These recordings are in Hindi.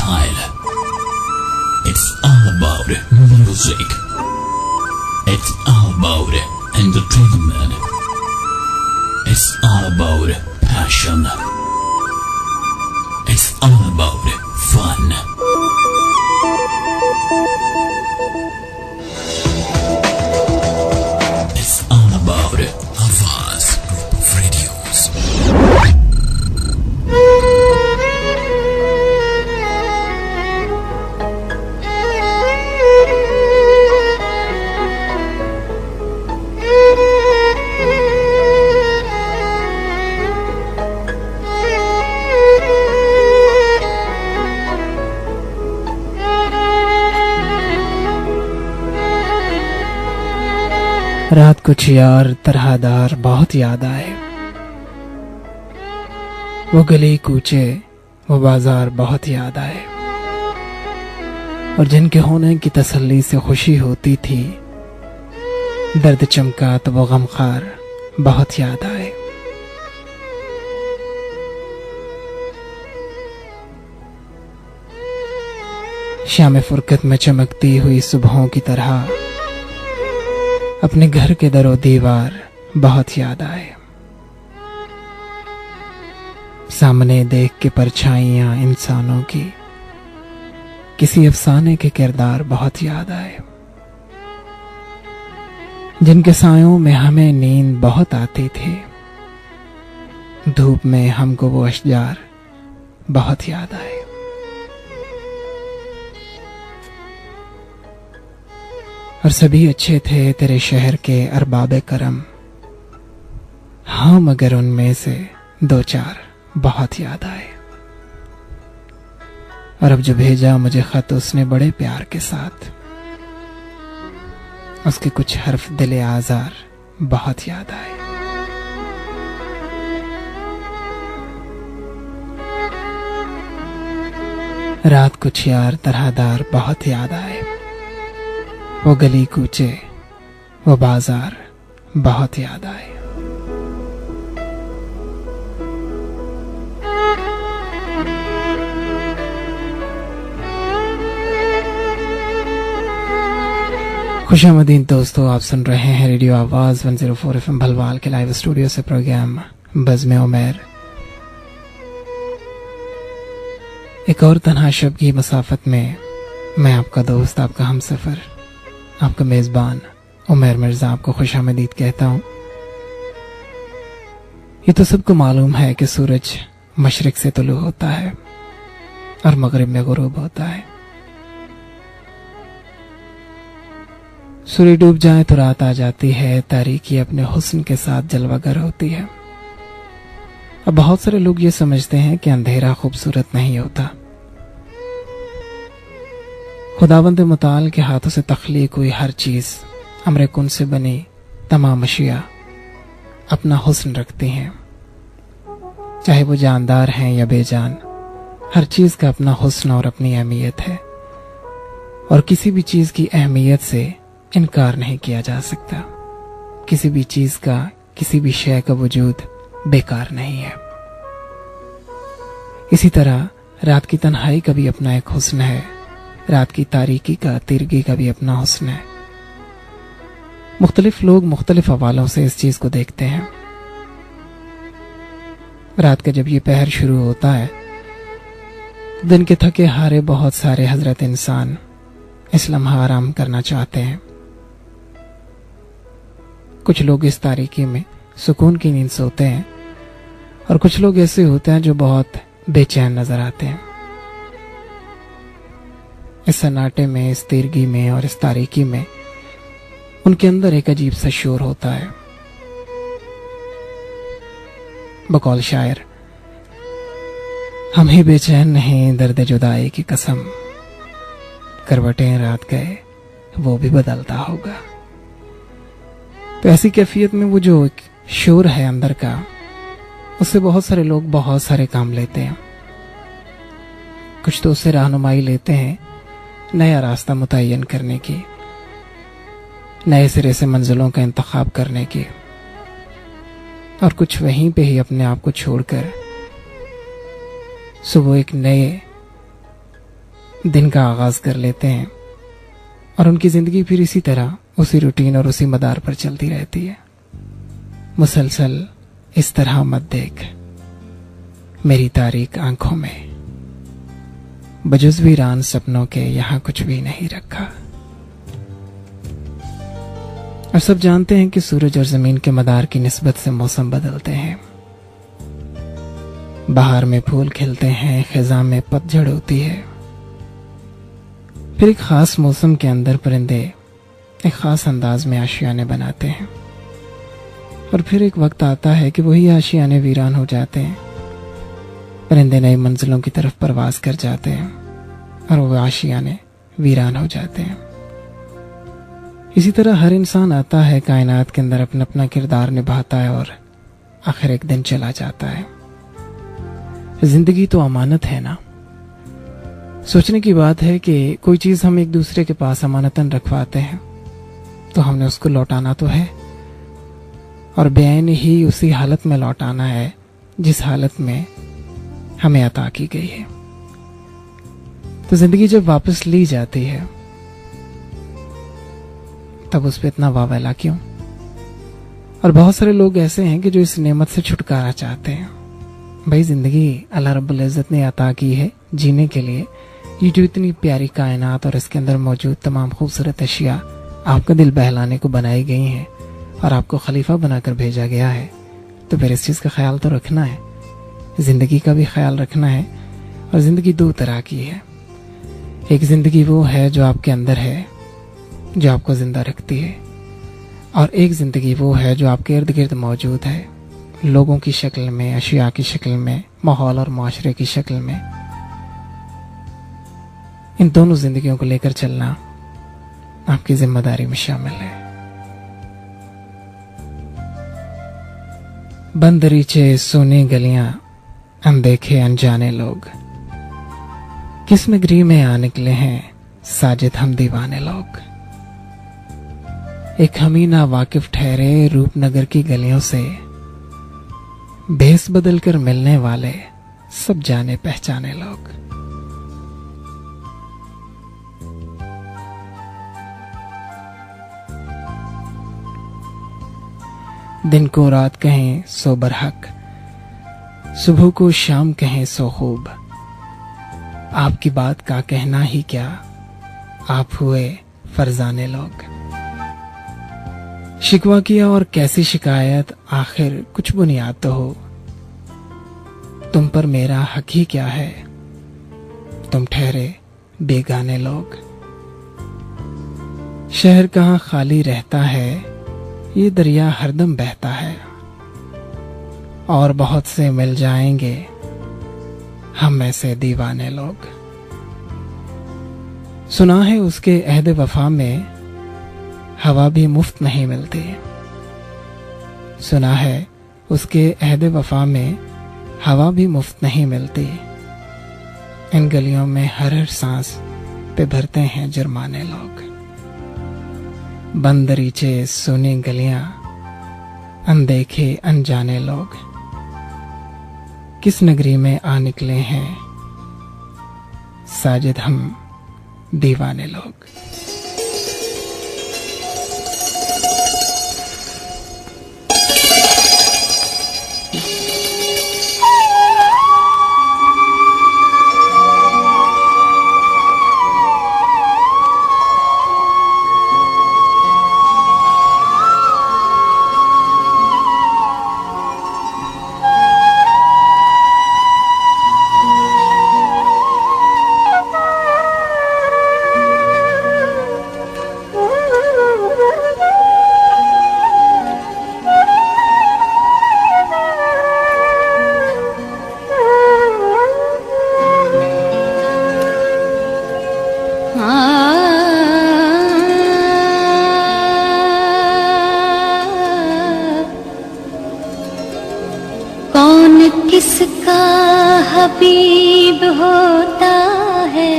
style. It's all about music. It's all about entertainment. It's all about passion. It's all about fun. It's all about Avaz Group of Radios. रात कुछ यार तरहदार बहुत याद आए। वो गली कूचे वो बाजार बहुत याद आए। और जिनके होने की तसल्ली से खुशी होती थी, दर्द चमका तो वो गमखार बहुत याद आए। शाम फुरकत में चमकती हुई सुबहों की तरह अपने घर के दरो दीवार बहुत याद आए। सामने देख के परछाइयां इंसानों की किसी अफसाने के किरदार बहुत याद आए। जिनके सायों में हमें नींद बहुत आती थी, धूप में हमको वो अशजार बहुत याद आए। और सभी अच्छे थे तेरे शहर के अरबाबे करम, हाँ मगर उनमें से दो चार बहुत याद आए। और अब जो भेजा मुझे खत उसने बड़े प्यार के साथ, उसके कुछ हर्फ दिले आजार बहुत याद आए। रात कुछ यार तरहदार बहुत याद आए। वो गली कूचे वो बाजार बहुत याद आए। खुशामदीन दोस्तों, आप सुन रहे हैं रेडियो आवाज 104 FM भलवाल के लाइव स्टूडियो से प्रोग्राम बज़्म उमैर। एक और तन्हा शब की मसाफत में मैं आपका दोस्त, आपका हमसफर, आपका मेजबान उमैर मिर्जा आपको खुशामदीद कहता हूं। ये तो सबको मालूम है कि सूरज मशरिक से तुलू होता है और मगरिब में गुरूब होता है। सूर्य डूब जाए तो रात आ जाती है, तारीकी अपने हुस्न के साथ जलवागर होती है। अब बहुत सारे लोग ये समझते हैं कि अंधेरा खूबसूरत नहीं होता। खुदावंद मुताल के हाथों से तख्लीक हुई हर चीज, अमरे कुन से बनी तमाम अशिया अपना हुस्न रखती हैं, चाहे वो जानदार हैं या बेजान। हर चीज का अपना हुस्न और अपनी अहमियत है, और किसी भी चीज की अहमियत से इनकार नहीं किया जा सकता। किसी भी चीज का, किसी भी शय का वजूद बेकार नहीं है। इसी तरह रात की तन्हाई का भी अपना एक हुस्न है, रात की तारीकी का, तिरगी का भी अपना हुस्न है। मुख्तलिफ लोग मुख्तलिफ हवालों से इस चीज को देखते हैं। रात का जब ये पहर शुरू होता है, दिन के थके हारे बहुत सारे हजरत इंसान इस लम्हा आराम करना चाहते हैं। कुछ लोग इस तारीकी में सुकून की नींद सोते हैं, और कुछ लोग ऐसे होते हैं जो बहुत बेचैन नजर आते हैं। इस सन्नाटे में, इस तिरगी में और इस तारीकी में उनके अंदर एक अजीब सा शोर होता है। बकौल शायर, हम ही बेचैन नहीं दर्द जुदाई की कसम, करवटें रात गए वो भी बदलता होगा। तो ऐसी कैफियत में वो जो एक शोर है अंदर का, उससे बहुत सारे लोग बहुत सारे काम लेते हैं। कुछ तो उससे रहनुमाई लेते हैं नया रास्ता मुतय्यन करने की, नए सिरे से मंजिलों का इंतखाब करने की, और कुछ वहीं पे ही अपने आप को छोड़कर सुबह एक नए दिन का आगाज कर लेते हैं और उनकी जिंदगी फिर इसी तरह उसी रूटीन और उसी मदार पर चलती रहती है। मुसलसल इस तरह मत देख मेरी तारीक आंखों में, बजुज़ वीरान सपनों के यहां कुछ भी नहीं रखा। और सब जानते हैं कि सूरज और जमीन के मदार की निस्बत से मौसम बदलते हैं। बहार में फूल खिलते हैं, खिज़ां में पतझड़ होती है। फिर एक खास मौसम के अंदर परिंदे एक खास अंदाज में आशियाने बनाते हैं और फिर एक वक्त आता है कि वही आशियाने वीरान हो जाते हैं। परिंदे नई मंजिलों की तरफ परवाज कर जाते हैं और वो आशियाने वीरान हो जाते हैं। इसी तरह हर इंसान आता है कायनात के अंदर, अपना अपना किरदार निभाता है और आखिर एक दिन चला जाता है। जिंदगी तो अमानत है ना। सोचने की बात है कि कोई चीज हम एक दूसरे के पास अमानतन रखवाते हैं तो हमने उसको लौटाना तो है, और बेआईन ही उसी हालत में लौटाना है जिस हालत में हमें अता की गई है। तो जिंदगी जब वापस ली जाती है तब उस पर इतना वावेला क्यों? और बहुत सारे लोग ऐसे हैं कि जो इस नेमत से छुटकारा चाहते हैं। भाई जिंदगी अल्लाह रब्बुल इज्जत ने अता की है जीने के लिए। ये जो इतनी प्यारी कायनात और इसके अंदर मौजूद तमाम खूबसूरत अशिया आपका दिल बहलाने को बनाई गई हैं और आपको खलीफा बनाकर भेजा गया है, तो फिर इस चीज का ख्याल तो रखना है, जिंदगी का भी ख्याल रखना है। और जिंदगी दो तरह की है। एक जिंदगी वो है जो आपके अंदर है, जो आपको जिंदा रखती है, और एक जिंदगी वो है जो आपके इर्द गिर्द मौजूद है, लोगों की शक्ल में, अशिया की शक्ल में, माहौल और माशरे की शक्ल में। इन दोनों जिंदगियों को लेकर चलना आपकी जिम्मेदारी में शामिल है। बंद रीचे सोने गलियां, अनदेखे अनजाने लोग, किस नगरी में आ निकले हैं साजिद हम दीवाने लोग। एक हमी ना वाकिफ ठहरे रूपनगर की गलियों से, भेस बदल कर मिलने वाले सब जाने पहचाने लोग। दिन को रात कहें सो बरहक, सुबह को शाम कहें सो खूब। आपकी बात का कहना ही क्या, आप हुए फरजाने लोग। शिकवा किया और कैसी शिकायत, आखिर कुछ बुनियाद तो हो। तुम पर मेरा हक ही क्या है, तुम ठहरे बेगाने लोग। शहर कहाँ खाली रहता है, ये दरिया हरदम बहता है। और बहुत से मिल जाएंगे हम ऐसे दीवाने लोग। सुना है उसके अहद वफा में हवा भी मुफ्त नहीं मिलती। सुना है उसके अहद वफा में हवा भी मुफ्त नहीं मिलती। इन गलियों में हर सांस पे भरते हैं जुर्माने लोग। बंद रीचे सुनी गलियां, अनदेखे अनजाने लोग, किस नगरी में आ निकले हैं साजिद हम दीवाने लोग। किसका हबीब होता है,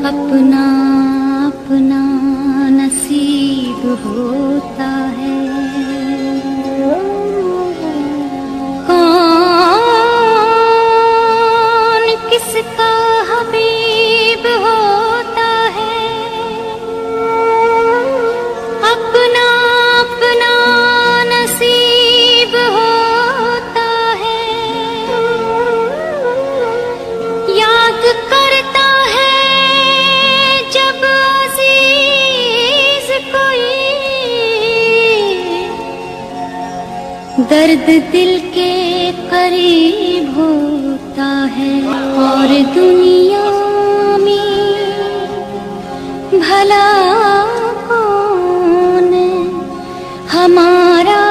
अपना अपना नसीब होता है। कौन दर्द दिल के करीब होता है और दुनिया में भला कौन हमारा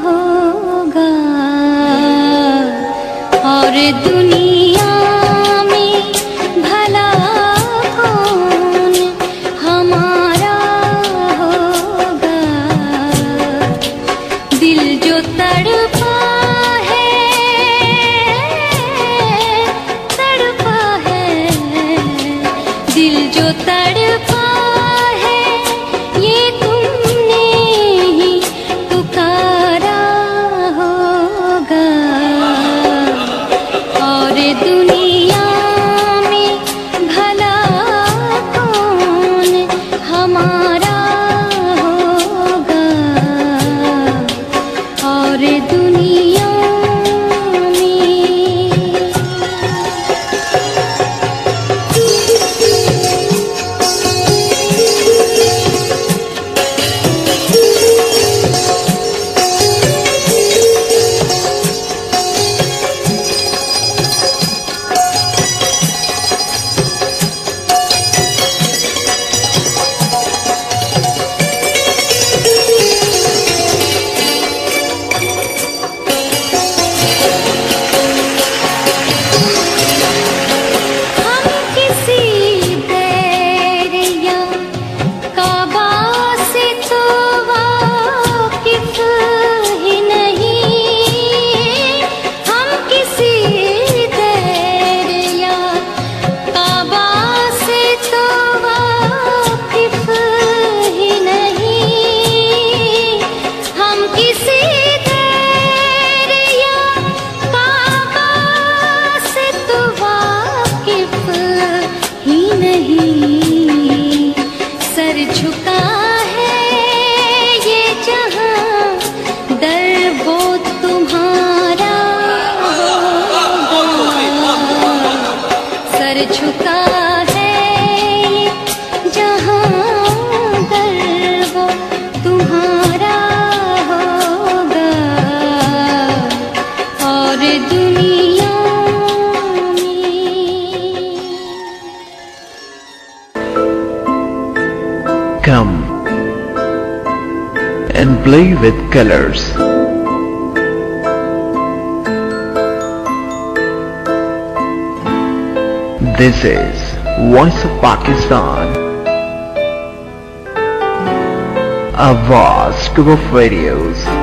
होगा और दुनिया में भला कौन हमारा होगा। दिल जो तड़पा है दिल जो तड़पा है ये तुमने ही पुकारा होगा और दुनिया में भला कौन हमारा होगा और दुनिया झुका है ये जहां दर वो तुम्हारा होगा। सर झुका है ये जहां दर वो तुम्हारा होगा और दुनिया Come and play with colors. This is Voice of Pakistan. Awaz Group of Radios.